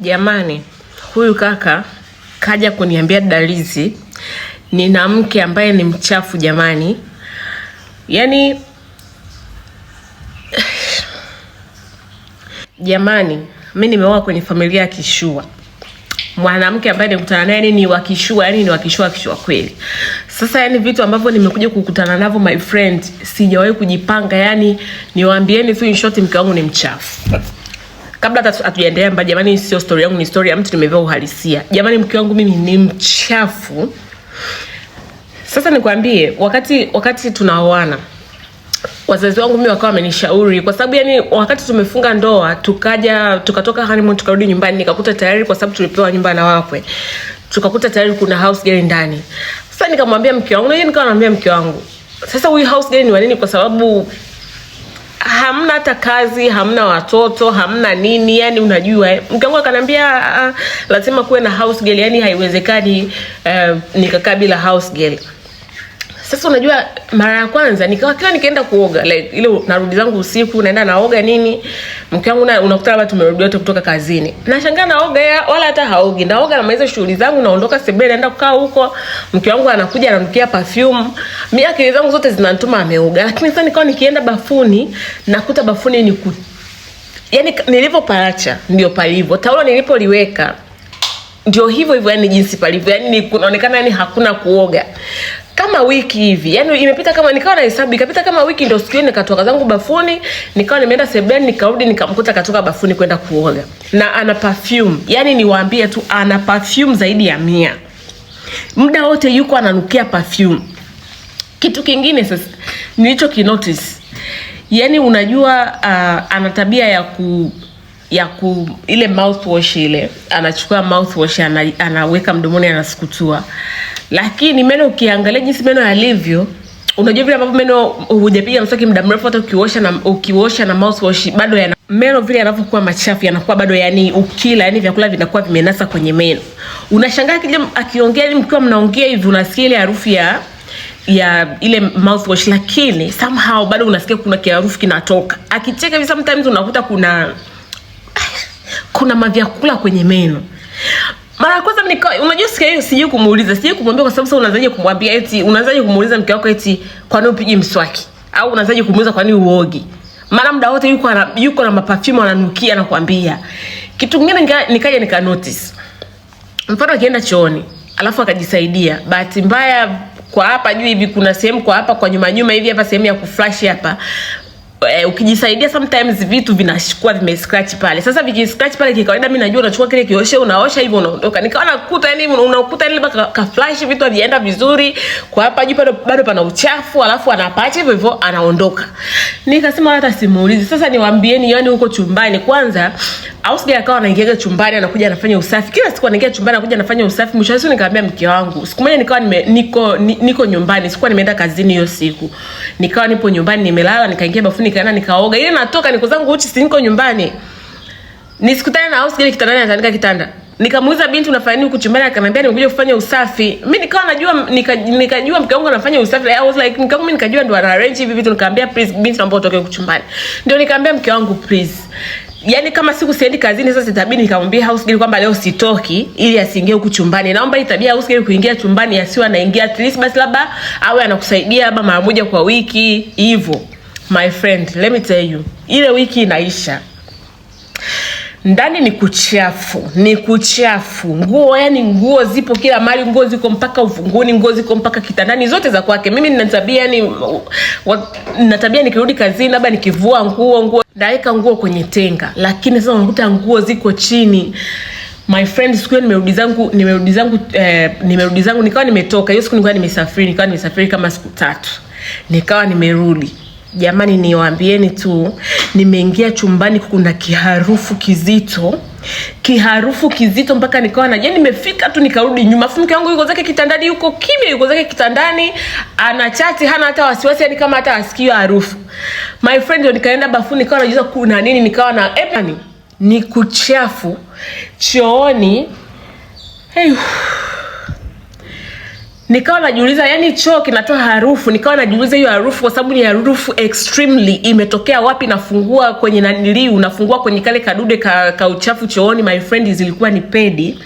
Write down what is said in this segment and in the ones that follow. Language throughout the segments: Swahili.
Jamani, huyu kaka kaja kuniambia Dalizi nina mke ambaye ni mchafu jamani. Yaani jamani, mimi nimeoa kwenye familia ya kishua. Mwanamke ambaye nikutana naye ni wa kishua, yani ni wa kishua kweli. Sasa yani vitu ambavyo nimekuja kukutana navyo my friend, sijawahi kujipanga, yani niwaambieni tu in short mke wangu ni mchafu. Kabla hatujaendelea mbali jamani, sio story yangu, ni story ya mtu nimevaa uhalisia. Jamani, mke wangu mimi ni mchafu. Sasa nikwambie, wakati tunaoana, wazazi wangu mimi wakawa wamenishauri kwa sababu yani wakati tumefunga ndoa, tukatoka honeymoon tukarudi nyumbani, nikakuta tayari, kwa sababu tulipewa nyumba na wakwe, tukakuta tayari kuna house girl ndani. Sasa nikamwambia mke wangu, nikawa naambia mke wangu, sasa huyu house girl ni wa nini? Kwa sababu hamna hata kazi, hamna watoto, hamna nini, yani unajua. Mke wangu akaniambia lazima kuwe na house girl, yani haiwezekani nikakaa bila house girl. Sasa unajua, mara ya kwanza kila nikaenda kuoga, like ile narudi zangu usiku, naenda naoga nini, mke wangu unakuta labda tumerudi wote kutoka kazini, nashangaa naoga wala hata haogi. Naoga na maliza shughuli zangu, naondoka sebele, naenda kukaa huko, mke wangu anakuja ananukia perfume. Mimi akili zangu zote zinanituma ameoga. Lakini sasa nikawa nikienda bafuni, nakuta bafuni yani nilipopaacha ndio palivyo, taulo nilipoliweka ndio hivyo, yani jinsi palivyo, yani kunaonekana yani hakuna kuoga. Kama wiki hivi, yani imepita, kama nikawa na hesabu ikapita kama wiki, ndio siku ile nikatoka zangu bafuni, nikawa nimeenda sebeni, nikarudi nikamkuta katoka bafuni kwenda kuoga na ana perfume. Yani niwaambie tu ana perfume zaidi ya 100. Muda wote yuko ananukia perfume. Kitu kingine sasa nilicho kinotice, yani unajua ana tabia ya ile mouthwash ile, anachukua mouthwash anaweka mdomoni anasukutua. Lakini meno ukiangalia jinsi meno yalivyo, unajua vile ambavyo meno hujapiga mswaki muda mrefu, hata ukiosha na mouthwash bado meno vile yanavyokuwa machafu yanakuwa bado, yani ukila, yani vyakula vinakuwa vimenasa kwenye meno. Unashangaa kile akiongea, mkiwa mnaongea hivi unasikia ile harufu ya ile mouthwash, lakini somehow bado unasikia kuna harufu kinatoka. Akicheka hivi sometimes unakuta kuna mavyakula kwenye meno. Mara kwanza unajua sikia hiyo, sijui kumwambia kwa sababu unaanzaje kumwambia unaanzaje kumuuliza mke wako kwa nini upige mswaki, au unaanzaje kumuuliza kwa nini uogi, maana muda wote yuko na maperfume ananukia na kuambia. Kitu kingine nikaja nika notice, mfano akienda chooni alafu akajisaidia, bahati mbaya kwa hapa juu hivi kuna sehemu kwa hapa kwa nyuma hivi hapa sehemu ya kuflash hapa, ukijisaidia sometimes vitu vinashikwa vimescratch pale. Sasa vikiscratch pale kikawaida, mimi najua unachukua kile kioshe unaosha hivyo unaondoka. Nikawa nakuta yani unakuta ile ka flash vitu havienda vizuri kwa hapa juu, bado pana uchafu, alafu anapaacha hivyo anaondoka. Nikasema hata simuulizi. Sasa niwaambieni, yani huko chumbani kwanza au sija akawa anaingia chumbani anakuja anafanya usafi. Kila siku anaingia chumbani anakuja anafanya usafi. Mwisho wa siku nikamwambia mke wangu, siku moja nikawa niko nyumbani, sikuwa nimeenda kazini hiyo siku. Nikawa nipo nyumbani nimelala, nikaingia bafuni nikaenda nikaoga. Ile natoka niko zangu uchi, si niko nyumbani. Nisikutane na house girl kitandani atanika kitanda. Nikamuuliza binti, unafanya nini huko chumbani? Akaniambia nimekuja kufanya usafi. Mimi nikawa najua nikajua mke wangu anafanya usafi. I was like mimi nikajua ndo ana arrange hivi vitu. Nikamwambia please binti, naomba utoke huko chumbani. Ndio nikamwambia mke wangu please, yani kama siku siendi kazini, sasa itabidi nikamwambia house girl kwamba leo sitoki ili asiingie huko chumbani. Naomba itabia house girl kuingia chumbani asiwe anaingia, at least basi labda awe anakusaidia labda mara moja kwa wiki hivyo. My friend, let me tell you, ile wiki inaisha, ndani ni kuchafu. Nguo, yani nguo zipo kila mahali, nguo ziko mpaka uvunguni, nguo ziko mpaka kitandani, zote za kwake. Mimi nina tabia, yani nina tabia nikirudi kazini labda nikivua nguo naweka nguo kwenye tenga, lakini sasa unakuta nguo ziko chini. My friend, siku nimerudi zangu nikawa nimetoka. Hiyo siku nikawa nimesafiri kama siku 3. Nikawa nimerudi. Jamani, niwaambieni tu, nimeingia chumbani kuna kiharufu kizito mpaka nikawa nimefika tu nikarudi nyuma. Afu mke wangu yuko zake kitandani, yuko kimya, yuko zake kitandani anachati, hana hata wasiwasi, yani kama hata asikio harufu. My friend, ndio nikaenda bafuni, nikawa najiuliza kuna nini, nikawa na ni kuchafu chooni. Hey, Nikawa najiuliza yani choo kinatoa harufu, nikawa najiuliza hiyo harufu kwa sababu ni harufu extremely imetokea wapi? Nafungua kwenye nanili, unafungua kwenye kale kadude ka uchafu chooni, my friend, zilikuwa ni pedi,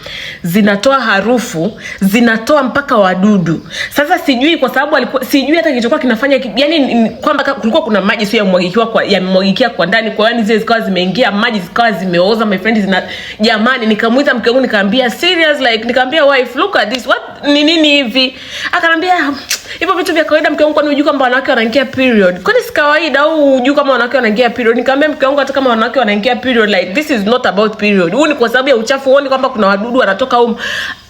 zinatoa harufu, zinatoa mpaka wadudu. Sasa sijui kwa sababu alikuwa sijui hata kilichokuwa kinafanya yani kwamba kulikuwa kuna maji sio yamemwagikia kwa ndani, kwa yani zile zikawa zimeingia maji zikawa zimeoza, my friend, jamani. Nikamuita mke wangu nikamwambia serious, like nikamwambia wife, look at this, what ni nini hivi? Akanambia hivyo vitu vya kawaida mke wangu, kwani unajua kama wanawake wanaingia period? Kwani si kawaida au unajua kama wanawake wanaingia period? Nikamwambia mke wangu hata kama wanawake wanaingia period, like this is not about period. Huu ni kwa sababu ya uchafu, uone kwamba kuna wadudu wanatoka huko.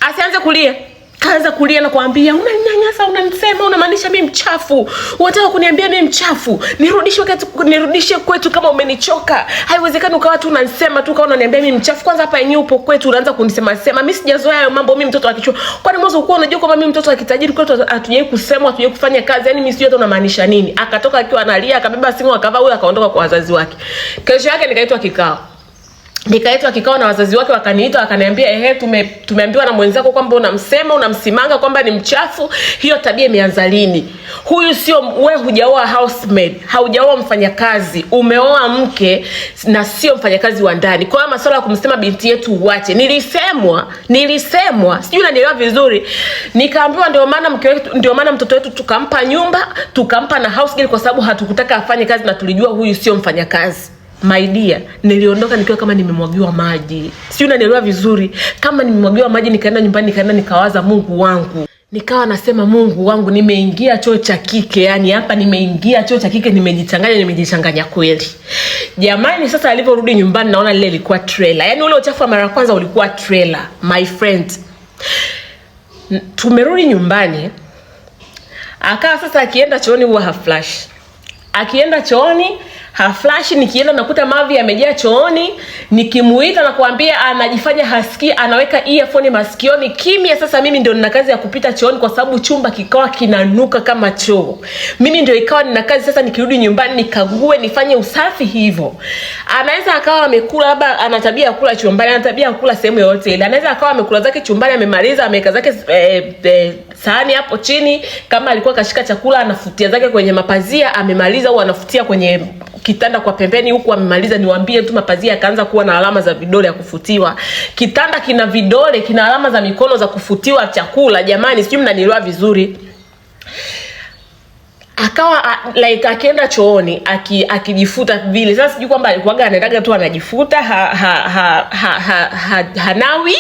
Asianze kulia. Kaanza kulia na kuambia unaninyanyasa, unanisema, unamaanisha mimi mchafu. Unataka kuniambia mimi mchafu? Nirudishe kwetu kama umenichoka. Haiwezekani ukawa tu unanisema tu, kama unaniambia mimi mchafu. Kwanza hapa yenyewe upo kwetu unaanza kunisema sema. Mimi sijazoea hayo mambo, mimi mtoto wa kichwa. Kwani mwanzo uko unajua kama mimi mtoto wa kitajiri kwetu hatujai kusema, hatujai kufanya kazi. Yaani mimi sijui hata unamaanisha nini. Akatoka akiwa analia, akabeba simu akavaa, huyo akaondoka kwa wazazi wake. Kesho yake nikaitwa kikao. Nikaitwa kikao na wazazi wake, wakaniita wakaniambia tumeambiwa na mwenzako kwamba unamsimanga kwamba ni mchafu. Hiyo tabia imeanza lini? Huyu sio wewe, hujaoa housemaid, haujaoa mfanyakazi, umeoa mke na sio mfanyakazi wa ndani. Kwa hiyo masuala ya kumsema binti yetu uache. Nilisemwa, sijui unanielewa vizuri. Nikaambiwa ndio maana mtoto wetu tukampa nyumba, tukampa na house girl kwa sababu hatukutaka afanye kazi na tulijua huyu sio mfanyakazi. My dear, niliondoka nikiwa kama nimemwagiwa maji. Sio, unanielewa vizuri? Kama nimemwagiwa maji, nikaenda nyumbani, nikawaza Mungu wangu. Nikawa nasema Mungu wangu, nimeingia choo cha kike. Yani hapa nimeingia choo cha kike, nimejichanganya kweli. Jamani, sasa aliporudi nyumbani naona lile ilikuwa trailer. Yani ule uchafu wa mara kwanza ulikuwa trailer, my friend. Tumerudi nyumbani. Akawa sasa akienda chooni huwa haflash. Akienda chooni haflash, nikienda nakuta mavi yamejaa chooni, nikimuita na kuambia anajifanya hasikii, anaweka earphone masikioni kimya. Sasa mimi ndio nina kazi ya kupita chooni kwa sababu chumba kikawa kinanuka kama choo. Mimi ndio ikawa nina kazi sasa, nikirudi nyumbani nikague, nifanye usafi hivyo. Anaweza akawa amekula, labda ana tabia ya kula chumbani, ana tabia ya kula sehemu yoyote ile. Anaweza akawa amekula zake chumbani, amemaliza, ameweka zake sahani hapo chini, kama alikuwa kashika chakula anafutia zake kwenye mapazia, amemaliza, au anafutia kwenye kitanda kwa pembeni huku amemaliza. Niwaambie tu mapazia akaanza kuwa na alama za vidole ya kufutiwa. Kitanda kina vidole, kina alama za mikono za kufutiwa chakula. Jamani, sijui mnanielewa vizuri. Akawa like akienda chooni akijifuta vile. Sasa sijui kwamba alikuwa anaendaga tu anajifuta, hanawi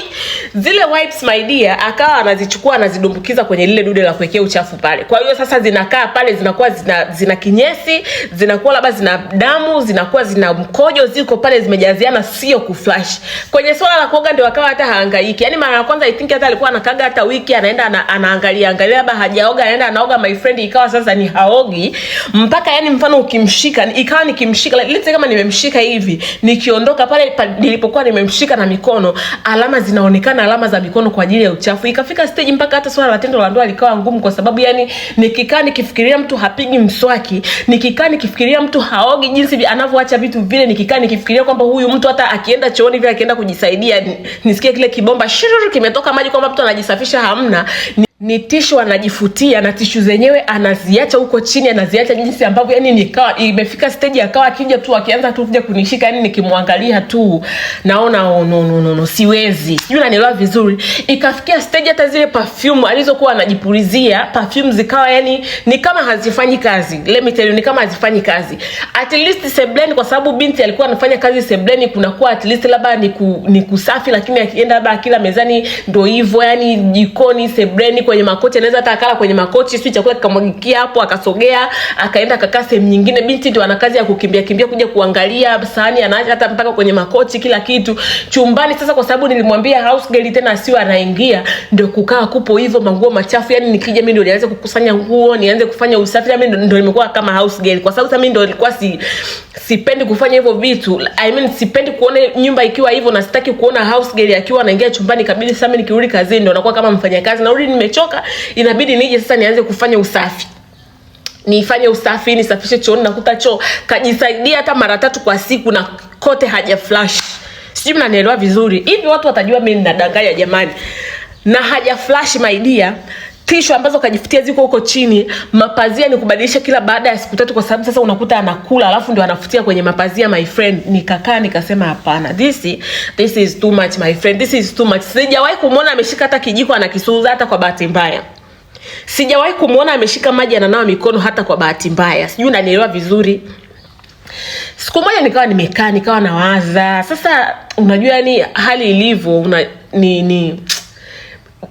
zile wipes, my dear. Akawa anazichukua anazidumbukiza kwenye lile dude la kuwekea uchafu pale. Kwa hiyo sasa zinakaa pale, zinakuwa zina kinyesi, zinakuwa labda zina damu, zinakuwa zina mkojo, ziko pale zimejaziana, sio kuflash. Kwenye swala la kuoga ndio akawa hata haangaiki. Yaani mara ya kwanza I think hata alikuwa anakaga hata wiki, anaenda anaangalia labda hajaoga, anaenda anaoga, my friend. Ikawa sasa ni haogi mpaka yani mfano ukimshika, ikawa nikimshika, let's say kama nimemshika hivi, nikiondoka pale nilipokuwa nimemshika na mikono, alama zinaonekana, alama za mikono kwa ajili ya uchafu. Ikafika stage mpaka hata swala la tendo la ndoa likawa ngumu, kwa sababu yani nikikaa nikifikiria mtu hapigi mswaki, nikikaa nikifikiria mtu haogi jinsi anavyoacha vitu vile, nikikaa nikifikiria kwamba huyu mtu hata akienda chooni vile, akienda kujisaidia, nisikie kile kibomba shururu kimetoka maji kwamba mtu anajisafisha, hamna. Ni tishu anajifutia, na tishu zenyewe anaziacha huko chini, anaziacha jinsi ambavyo yani nikawa imefika stage akawa akija tu akianza tu kuja kunishika, yani nikimwangalia tu naona no siwezi. Sijui unanielewa vizuri. Ikafikia stage hata zile perfume alizokuwa anajipulizia, perfume zikawa yani ni kama hazifanyi kazi. Let me tell you, ni kama hazifanyi kazi. At least sebleni, kwa sababu binti alikuwa anafanya kazi sebleni, kunakuwa at least labda ni kusafi, lakini akienda labda kila mezani ndio hivyo, yani jikoni, sebleni, kwenye makochi, anaweza hata akala kwenye makochi, sio chakula kikamwagikia hapo, akasogea akaenda akakaa sehemu nyingine. Binti ndio ana kazi ya kukimbia kuja kuangalia sahani, anaacha hata mpaka kwenye makochi, kila kitu chumbani. Sasa kwa sababu nilimwambia house girl tena sio anaingia, ndio kukaa kupo hivyo, manguo machafu. Yani nikija mimi ndio nianze kukusanya nguo, nianze kufanya usafi, mimi ndio nimekuwa kama house girl, kwa sababu sasa mimi ndio nilikuwa sipendi kufanya hivyo vitu. I mean sipendi kuona nyumba ikiwa hivyo, na sitaki kuona house girl akiwa anaingia chumbani kabisa. Sasa mimi nikirudi kazini ndio nakuwa kama mfanyakazi, narudi nimechoka, inabidi nije sasa nianze kufanya usafi. Nifanye usafi, nisafishe chooni, nakuta choo kajisaidia hata mara 3 kwa siku na kote haja flash. Sijui mnanielewa vizuri. Hivi watu watajua mimi ninadanganya jamani. Na haja flash, my dear. tishu ambazo kajifutia ziko huko chini, mapazia ni kubadilisha kila baada ya siku 3 kwa sababu sasa unakuta anakula alafu ndio anafutia kwenye mapazia. My friend, nikakaa nikasema hapana, this is too much my friend, this is too much. Sijawahi kumuona ameshika hata kijiko anakisuuza hata kwa bahati mbaya. Sijawahi kumuona ameshika maji ananawa mikono hata kwa bahati mbaya. Sijui unanielewa vizuri. Siku moja nikawa nimekaa nikawa nawaza, sasa unajua yani hali ilivyo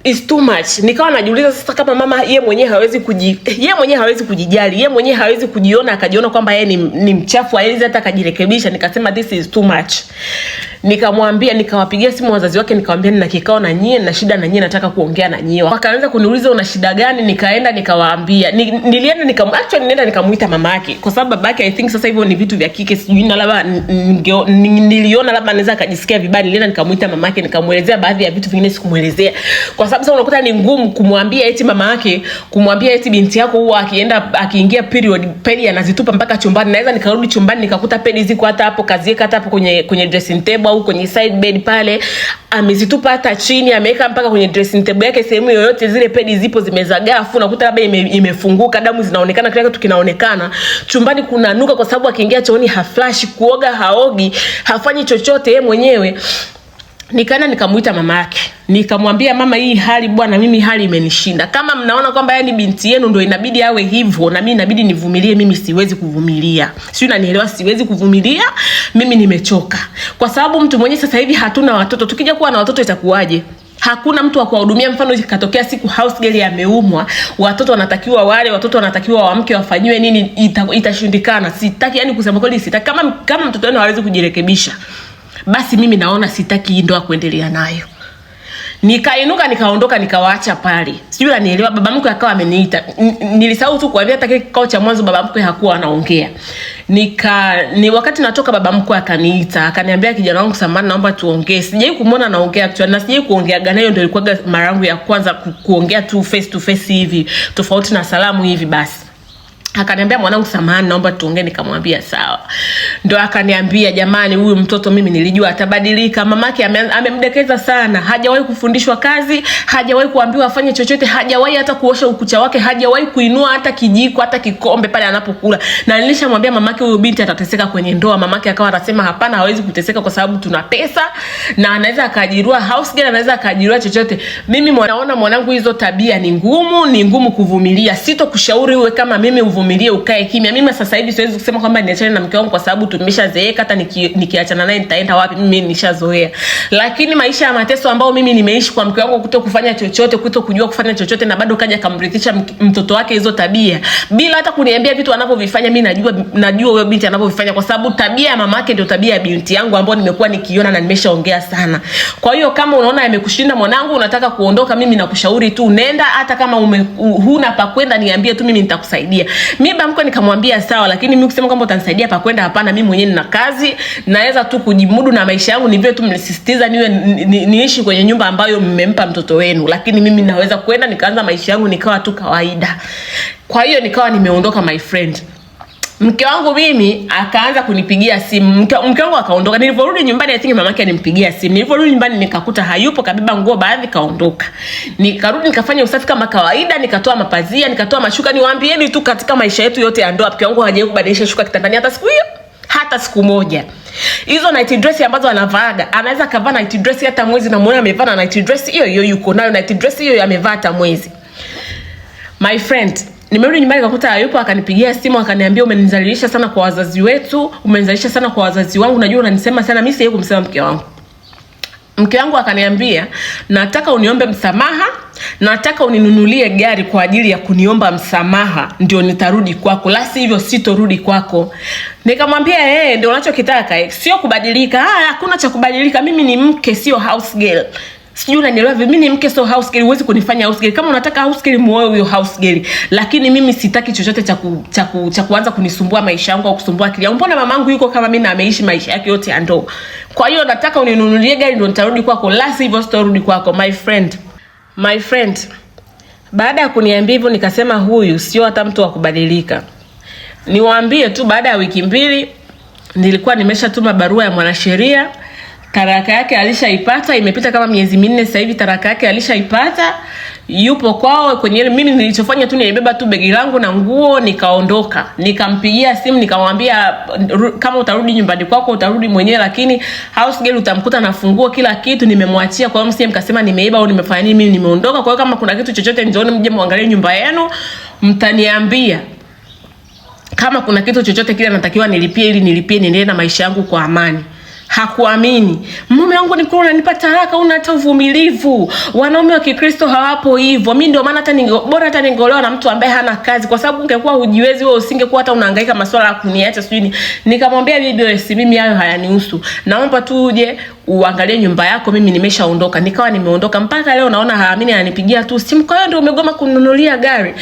is too much. Nikawa najiuliza sasa kama mama yeye mwenyewe hawezi kujijali, yeye mwenyewe hawezi kujiona akajiona kwamba yeye ni mchafu, hawezi hata kujirekebisha. Nikasema this is too much. Nikamwambia, nikawapigia simu wazazi wake, nikamwambia nina kikao na nyie, na shida na nyie, nataka kuongea na nyie. Wakaanza kuniuliza una shida gani? Nikaenda nikawaambia. Nilienda nilienda nikamuita mamake kwa sababu babake I think sasa hivyo ni vitu vya kike, sijui na labda niliona labda anaweza akajisikia vibaya. Nilienda nikamuita mamake nikamuelezea baadhi ya vitu vingine sikumuelezea. Kwa sababu sasa unakuta ni ngumu kumwambia eti mama yake, kumwambia eti binti yako huwa akiingia period pedi anazitupa mpaka chumbani. Naweza nikarudi chumbani nikakuta pedi ziko hata hapo kazieka hata hapo kwenye dressing table au kwenye side bed pale, amezitupa hata chini, ameweka mpaka kwenye dressing table yake, sehemu yoyote zile pedi zipo zimezagaa, afu unakuta labda imefunguka, damu zinaonekana, kila kitu kinaonekana. Chumbani kuna nuka kwa sababu akiingia chooni haflash, kuoga haogi, hafanyi chochote yeye mwenyewe. Nikaenda nikamuita mama yake. Nikamwambia mama, hii hali bwana, mimi hali imenishinda. Kama mnaona kwamba yani binti yenu ndio inabidi awe hivyo na mimi inabidi nivumilie, mimi siwezi kuvumilia. Sio, unanielewa? Siwezi kuvumilia. Mimi nimechoka. Kwa sababu mtu mwenyewe sasa hivi hatuna watoto. Tukija kuwa na watoto itakuwaje? Hakuna mtu wa kuwahudumia. Mfano ikatokea siku house girl ameumwa, watoto wanatakiwa wale, watoto wanatakiwa waamke wafanywe nini, itashindikana. Sitaki, yani kusema kweli sitaki. Kama mtoto wenu hawezi kujirekebisha, basi mimi naona sitaki hii ndoa kuendelea nayo. Nikainuka nikaondoka nikawaacha pale. Sijui unanielewa? Baba mkwe akawa ameniita. Nilisahau tu kuambia hata kikao cha mwanzo baba mkwe hakuwa anaongea. Ni wakati natoka baba mkwe akaniita, akaniambia kijana wangu Samani, naomba tuongee. Sijai kumuona anaongea actually, na sijai kuongea gani, hiyo ndio ilikuwa mara yangu ya kwanza kuongea tu face to face hivi, tofauti na salamu hivi basi. Akaniambia mwanangu Samani, naomba tuongee. Nikamwambia sawa. Ndio akaniambia jamani, huyu mtoto mimi nilijua atabadilika. Mamake amemdekeza sana. Hajawahi kufundishwa kazi, hajawahi kuambiwa afanye chochote, hajawahi hata kuosha ukucha wake, hajawahi kuinua hata kijiko hata kikombe pale anapokula. Na nilishamwambia mamake huyu binti atateseka kwenye ndoa. Mamake akawa anasema hapana, hawezi kuteseka kwa sababu tuna pesa na anaweza akaajiriwa house girl, anaweza akaajiriwa chochote. Mimi naona mwanangu hizo tabia ni ngumu kuvumilia. Sitokushauri uwe kama mimi uvumilie ukae kimya. Mimi sasa hivi siwezi kusema kwamba niachane na mke wangu kwa sababu tumeshazeeka, hata nikiachana naye nitaenda wapi? Mimi nishazoea. Lakini maisha ya mateso ambao mimi nimeishi kwa mke wangu, kutokufanya chochote, kutokujua kufanya chochote, na bado kaja kamrithisha mtoto wake hizo tabia bila hata kuniambia vitu anavyovifanya. Mimi najua huyo binti anavyovifanya kwa sababu tabia ya mamake ndio tabia ya binti yangu ambayo nimekuwa nikiona na nimeshaongea sana. Kwa hiyo kama unaona yamekushinda mwanangu, unataka kuondoka, mimi nakushauri tu nenda. Hata kama huna pa kwenda niambie tu, mimi nitakusaidia. Mimi bamko nikamwambia sawa, lakini mimi kusema kwamba utanisaidia pa kwenda, hapana. Mimi mwenyewe nina kazi, naweza tu kujimudu na maisha yangu. Ni vile tu mlisisitiza niishi kwenye nyumba ambayo mmempa mtoto wenu, lakini mimi naweza kwenda nikaanza maisha yangu nikawa tu kawaida. Kwa hiyo nikawa nimeondoka my friend. Mke wangu mimi akaanza kunipigia simu. Mke wangu akaondoka. Nilivorudi nyumbani I think mamake alimpigia simu. Nilivorudi nyumbani nikakuta hayupo, kabeba nguo baadhi kaondoka. Nikarudi nikafanya usafi kama kawaida, nikatoa mapazia, nikatoa mashuka. Niwaambieni tu katika maisha yetu yote ya ndoa, mke wangu hajawahi kubadilisha shuka kitandani hata siku hiyo, hata siku moja. Hizo night dress ambazo anavaaga, anaweza kavaa night dress hata mwezi na muone amevaa na night dress hiyo yuko nayo night dress hiyo amevaa hata mwezi. My friend, nimerudi nyumbani nikakuta hayupo. Akanipigia simu akaniambia umenizalilisha sana kwa wazazi wetu, umenizalilisha sana kwa wazazi wangu, najua unanisema sana. Mimi siwezi kumsema mke wangu. Mke wangu akaniambia nataka uniombe msamaha, nataka uninunulie gari kwa ajili ya kuniomba msamaha ndio nitarudi kwako, la sivyo sitorudi kwako. Nikamwambia ndio unachokitaka, sio kubadilika. Hakuna cha kubadilika, mimi ni mke sio house girl. Sijui unanielewa? Mimi ni mke so house girl, huwezi kunifanya house girl. Kama unataka house girl muoe huyo house girl, lakini mimi sitaki chochote cha kuanza kunisumbua maisha yangu au kusumbua akili yangu. Mbona mamangu yuko kama mimi na ameishi maisha yake yote ya ndoa? Kwa hiyo nataka uninunulie gari ndio nitarudi kwako, la sivyo sitarudi kwako. My friend, baada ya kuniambia hivyo nikasema huyu sio hata mtu wa kubadilika. Niwaambie tu, baada ya wiki 2 nilikuwa nimeshatuma barua ya mwanasheria. Taraka yake alishaipata, imepita kama miezi 4 sasa hivi, taraka yake alishaipata. Yupo kwao kwenye. Mimi nilichofanya tu nilibeba tu begi langu na nguo nikaondoka. Nikampigia simu nikamwambia kama utarudi nyumbani kwako utarudi mwenyewe, lakini house girl utamkuta na funguo kila kitu nimemwachia. Kwa hiyo mkasema nimeiba au nimefanya nini, mimi nimeondoka. Kwa hiyo kama kuna kitu chochote njooni mje muangalie nyumba yenu, mtaniambia. Kama kuna kitu chochote kile natakiwa nilipie ili nilipie niendelee na maisha yangu kwa amani. Hakuamini. Mume wangu ni kuna nipa talaka, una hata uvumilivu. Wanaume wa Kikristo hawapo hivyo. Mimi ndio maana hata bora hata ningeolewa na mtu ambaye hana kazi, kwa sababu ungekuwa hujiwezi wewe, usingekuwa hata unahangaika masuala ya kuniacha sijui. Nikamwambia bibi wewe, si mimi hayo hayanihusu. Naomba tu uje uangalie nyumba yako, mimi nimeshaondoka. Nikawa nimeondoka, mpaka leo naona haamini, ananipigia tu simu. Kwa hiyo ndio umegoma kununulia gari.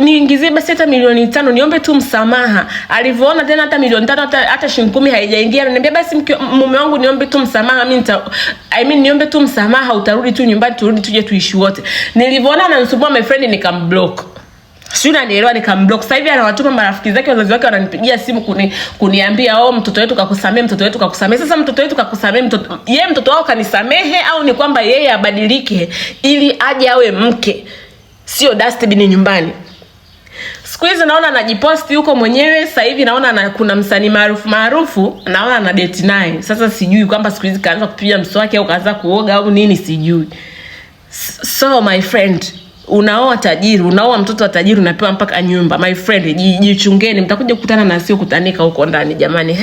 Niingizie basi hata milioni 5 niombe tu msamaha. Alivyoona tena hata milioni 5 hata shilingi 10 haijaingia, ananiambia basi mume wangu niombe tu msamaha, mimi niombe tu msamaha, utarudi tu nyumbani, turudi tuje tuishi wote. Nilivyoona ananisumbua my friend nikamblock. Sio unanielewa, nikamblock. Sasa hivi anawatuma marafiki zake, wazazi wake wananipigia simu kuniambia mtoto wetu kakusamee, mtoto wetu kakusamee. Sasa mtoto wetu kakusamee, mtoto wao kanisamehe au ni kwamba yeye abadilike ili aje awe mke, sio dustbin nyumbani? Siku hizi naona anajiposti huko mwenyewe. Sasa hivi naona kuna msanii maarufu naona ana date naye. Sasa sijui kwamba siku hizi kaanza kupiga mswaki au kaanza kuoga au nini, sijui. So my friend, unaoa tajiri, unaoa mtoto wa tajiri, unapewa mpaka nyumba. My friend, jichungeni, mtakuja kukutana na sio kutanika huko ndani jamani.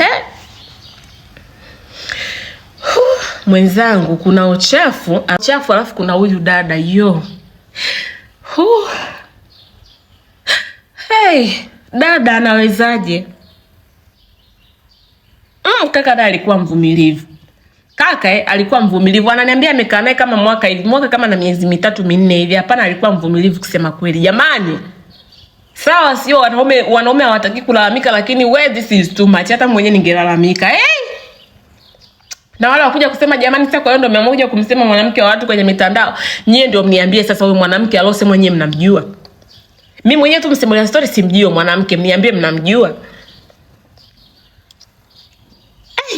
Mwenzangu, kuna uchafu alafu kuna huyu dada Hey, dada anawezaje? Kaka dada alikuwa mvumilivu. Alikuwa mvumilivu. Ananiambia amekaa naye kama mwaka kama na miezi 3-4 hivi. Hapana, alikuwa mvumilivu kusema kweli. Jamani. Sawa, sio wanaume hawataki kulalamika, lakini this is too much. Hata mwenyewe ningelalamika. Na wala wakuja kusema jamani, sasa kwa hiyo ndio mmeamua kumsema mwanamke wa watu kwenye mitandao. Nyie ndio mniambie sasa huyu mwanamke alosema mwenyewe mnamjua. Mimi mwenyewe tu msimulia story simjio mwanamke, mniambie mnamjua.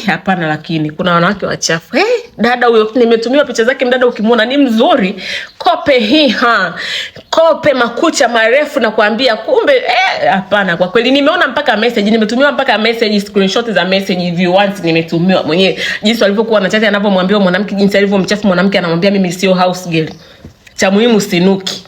Hapana, lakini kuna wanawake wachafu. Dada huyo nimetumiwa picha zake, mdada ukimuona ni mzuri. Kope kope makucha marefu na kuambia kumbe hapana, kwa kweli nimeona mpaka message, nimetumiwa mpaka message, screenshot za message view once nimetumiwa mwenyewe. Jinsi alivyokuwa anachati, anapomwambia mwanamke jinsi alivyomchafu mwanamke, anamwambia mimi sio house girl. Cha muhimu sinuki.